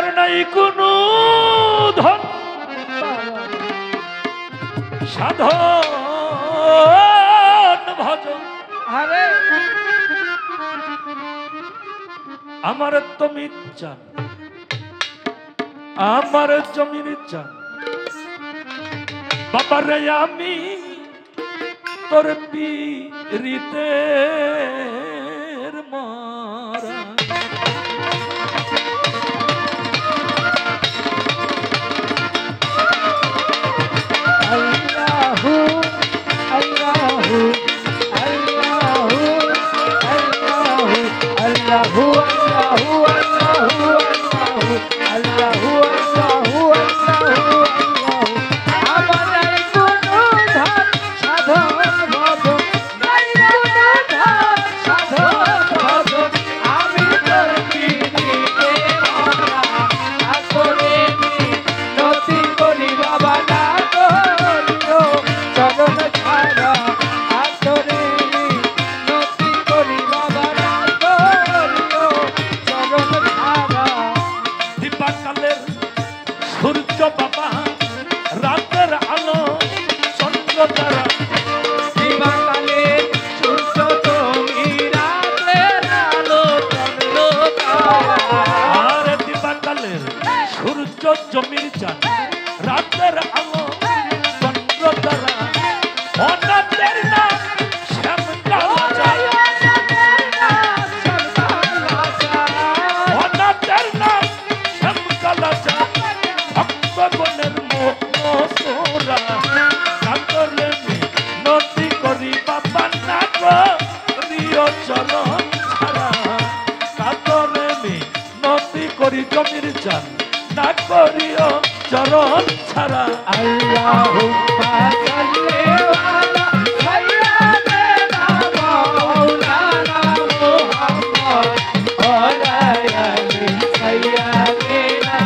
যার নাই কোনো ধন সাধন ভজন আরে আমার তুমি চান আমার জমির চান বাবারে আমি তোর পীড়িতের মারা আল্লাহু আল্লাহু আল্লাহু আল্লাহু আল্লাহু আল্লাহু আল্লাহু আল্লাহু আল্লাহু আমার নাই কোনো ধান সাধন ভজন নাই কোনো ধান সাধন ভজন আমি তোর পীড়িতে মরা আসরে নতি করি বাবা না করিও চরণ ছাড়া আসরে নতি করি বাবা না করিও চরণ ছাড়া দীপাকালের সূর্য বাবা রাতের আলো চন্দ্র তারা দিবাকালে সূর্য তুমি রাতের আলো চন্দ্র তারা আর দীপাকালের সূর্য জমির চান রাতের আলো চন্দ্র তারা অনাথের নাম শ্যাম কালা অনাথের নাম শ্যাম কালা ভক্তগণের মোরা কাতরে নদী করি বাবা না করিও চরণ ছাড়া কাতরে নদী করি জমির চান না করিও চরণ ছাড়া আল্লাহুম্মা সাল্লি আলা সাইয়্যিদিনা মাওলানা মুহাম্মদ ওয়া আলি সাইয়্যিদিনা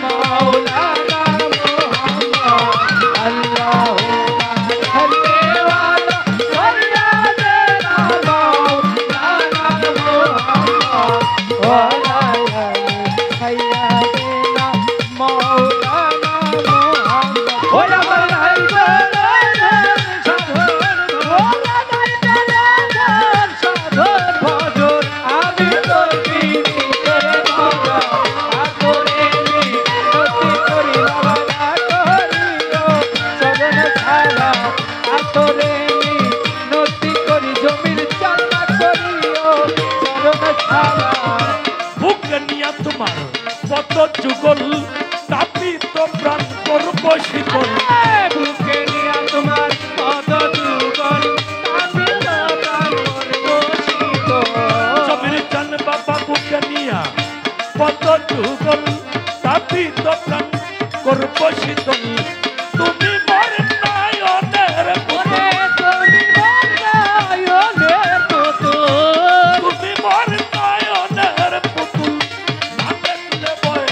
মাওলানা মুহাম্মদ আল্লাহুম্মা সাল্লি আলা সাইয়্যিদিনা মাওলানা মুহাম্মদ ওয়া আলি সাইয়্যিদিনা মাওলানা মুহাম্মদ ওয়া বালাই সাধন ভজন আমি তোর পীড়িতে মরা আসরে নতি করি বাবা না করিও চরণ ছাড়া আসরে নতি করি জমির চান না করিও চরণ ছাড়া বুকে নিয়া তোমার কত যুগল তাপিত প্রাণ করব শীতল বুকে নিয়া তোমার পদ যুগল আমি তো প্রাণ করব শীতল জমির চান বাবা বুকে নিয়া কত যুগল তাপিত প্রাণ করব শীতল তুমি মর নয়নের ওরে তুমি মরনায়নের পুতুল তুমি মর নয়নের পুতুল না দেখলে বয়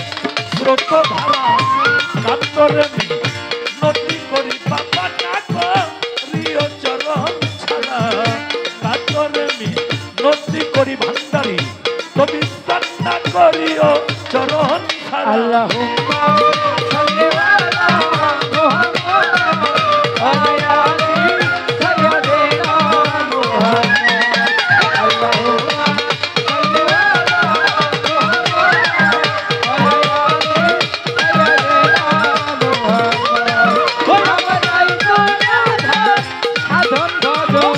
স্রোত ধারা কাতরে নদী করি বাবা না করিও চরণ ছাড়া কাতরে নদী করি ভান্ডারি তুমি স্নান না করিও চরণ ছাড়া আল্লাহুম্মা সাল্লি আলা মুহাম্মদ ওয়া আলি সাইয়্যিদিনা মুহাম্মদ আল্লাহুম্মা সাল্লি আলা মুহাম্মদ ওয়া আলি সাইয়্যিদিনা মুহাম্মদ ওয়া বানাই ধান সাধন ভজন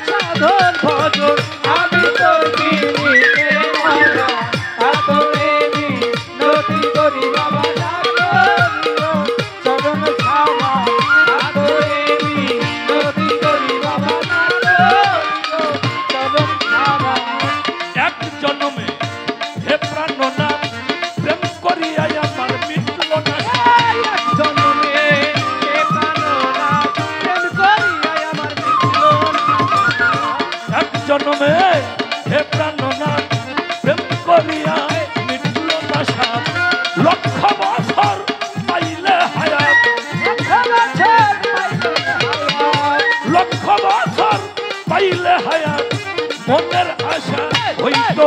সাধন ভজন আমি তোর পীড়িতে মরা আসরে নতি করি বাবা না করিও চরণ ছাড়া আসরে নতি করি বাবা না করিও চরণ ছাড়া এক জন্মে হে প্রাণনাথ প্রেম করিয়া আমার মিটল না এক জন্মে কে প্রাণনাথ প্রেম করিয়া আমার মিটল এক জন্মে হে প্রাণনাথ প্রেম করিয়া মিটল না সাপ লক্ষ বছর পাইলে হায়াত লক্ষ বছর পাইলে হায়াত মনের আশা হইতো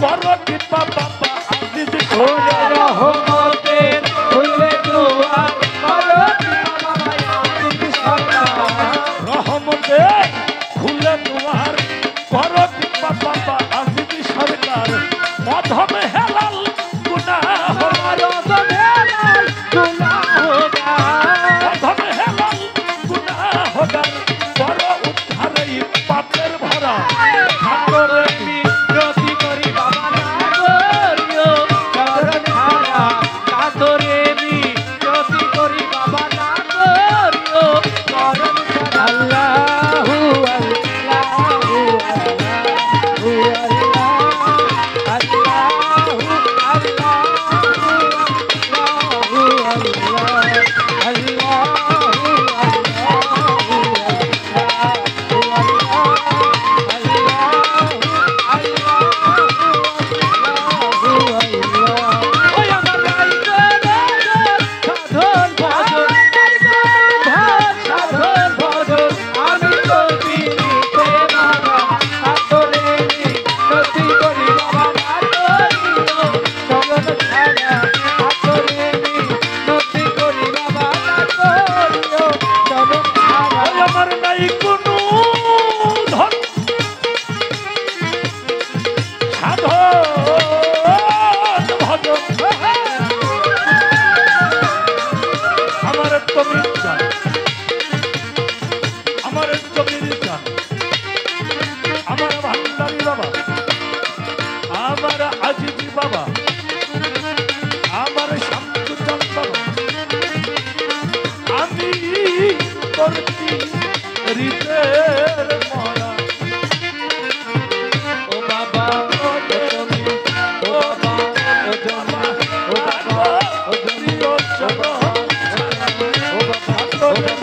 বড় কৃপা বাবা আজিজ ওরে রহমতের খুলে দুয়ার করো কৃপা বাবা আজিজ সরকার রহমতে খুলে দুয়ার বড় কৃপা বাবা আজিজ সরকার মধমে হেলাল গুনাহ মধমে হেলাল গুনাহ বড় উদ্ধারে পাপের ভরা ঠাকুরে বাবা আমার শামসুজ্জামান বাবা আমি করছি হৃদয়ের মরা ও বাবা ও তুমি ও বাবা ও জমা ও বাবা ও তুমি ও বাবা ও বাবা